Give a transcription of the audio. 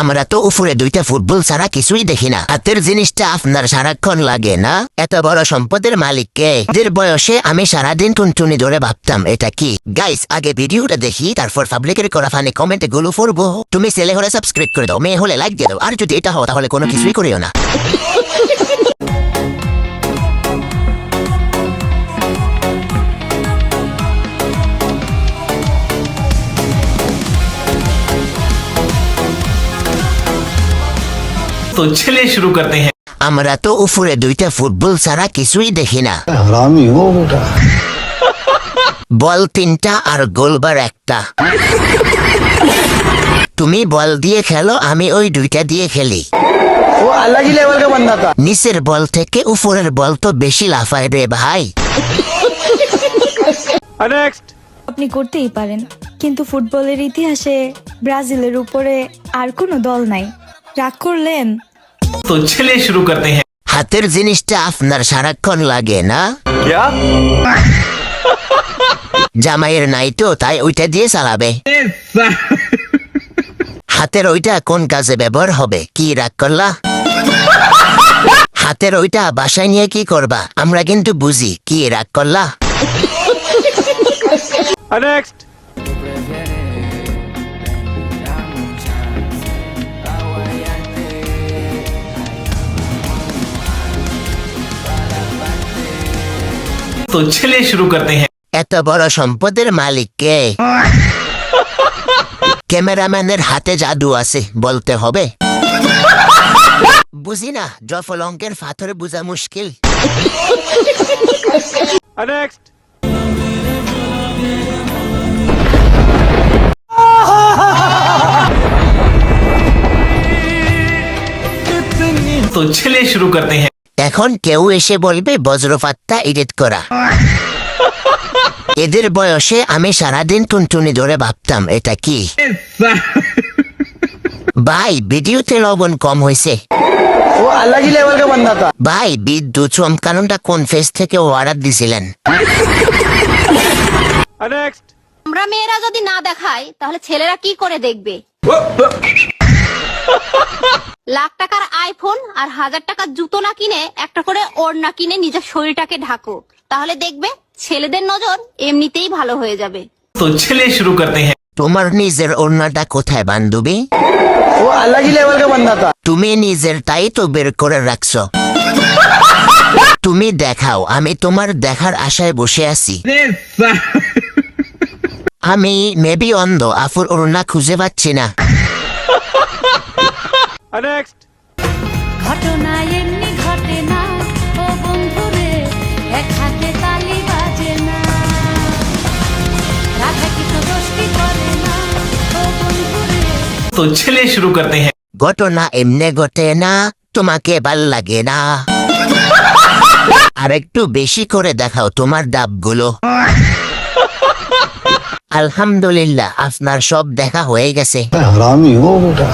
আমরা তো উপরে দুইটা ফুটবল ছাড়া কিছুই দেখি না। হাতের জিনিসটা আপনার সারাক্ষণ লাগে না? এত বড় সম্পদের মালিক কে? এদের বয়সে আমি সারাদিন টুনটুনি ধরে ভাবতাম এটা কি। গাইস, আগে ভিডিওটা দেখি, তারপর পাবলিকের করা ফানি কমেন্টে গুলো পড়বো। তুমি ছেলে হলে সাবস্ক্রাইব করে দাও, মেয়ে হলে লাইক দিয়ে দাও, আর যদি এটা হয় তাহলে কোনো কিছুই করিও না। तो चलिए शुरू करते हैं। আমরা তো উপরে দুইটা ফুটবল ছাড়া কিছুই দেখি না। हरामी हो बेटा। বল 3টা আর গোলবার 1টা। তুমি বল দিয়ে খেলো, আমি ওই 2টা দিয়ে খেলি। वो अलग ही लेवल का बंदा था। নিচের বল থেকে উপরের বল তো বেশি লাফায় রে ভাই। আপনি করতেই পারেন, কিন্তু ফুটবলের ইতিহাসে ব্রাজিলের উপরে আর কোনো দল নাই। রাগ করলেন? तो चलिए शुरू करते हैं। হাতের জিনিসটা আপনার সারাক্ষণ লাগে না? জামাইয়ের নাই তো, তাই ওইটা দিয়ে চালাবে। হাতের ওইটা কোন কাজে ব্যবহার হবে? কি রাগ করলা? হাতের ওইটা বাসায় নিয়ে কি করবা? আমরা কিন্তু বুঝি। কি রাগ করলা? तो चलिए शुरू करते हैं। এত বড় সম্পদের মালিক কে? ক্যামেরাম্যানের হাতে জাদু আছে বলতে হবে? বুঝি না, জফলঙ্কের পাথরে বোঝা মুশকিল। तो चलिए शुरू करते हैं। এখন কেউ এসে বলবে বজ্রপাতটা এডিট করা। এদের বয়সে আমি সারাদিন টুনটুনি ধরে ভাবতাম এটা কি। ভাই, ভিডিওতে লবণ কম হয়েছে। वो अलग ही लेवल का बंदा था। ভাই, বিদ্যুৎ চমকানোটা কোন ফেস থেকে অর্ডার দিছিলেন? আমরা মেয়েরা যদি না দেখাই তাহলে ছেলেরা কি করে দেখবে? লাখ টাকার আইফোন আর 1000 টাকার জুতো না কিনে একটা করে ওড়না কিনে নিজের শরীরটাকে ঢাকো, তাহলে দেখবে ছেলেদের নজর এমনিতেই ভালো হয়ে যাবে। तो चलिए शुरू करते हैं। তোমার নিজের ওড়নাটা কোথায় বান্ধবী? वो अलग ही लेवल का बंदा था। তুমি নিজের তাই তো বের করে রাখছো। তুমি দেখাও, আমি তোমার দেখার আশায় বসে আছি। আমি মেবি অন্ধ, আফুর ওড়না খুঁজে পাচ্ছি না। ঘটনা এমনি ঘটে না ও বন্ধুরে, এক হাতে তালি বাজে না, রাধা কি তো দোস্তি করে না ও বন্ধুরে। तो चलिए शुरू करते हैं। ঘটনা এমনে ঘটে না, তোমাকে ভাল লাগে না। আর একটু বেশি করে দেখাও তোমার ডাবগুলো। আলহামদুলিল্লাহ, আপনার সব দেখা হয়ে গেছে। हरामी हो बेटा।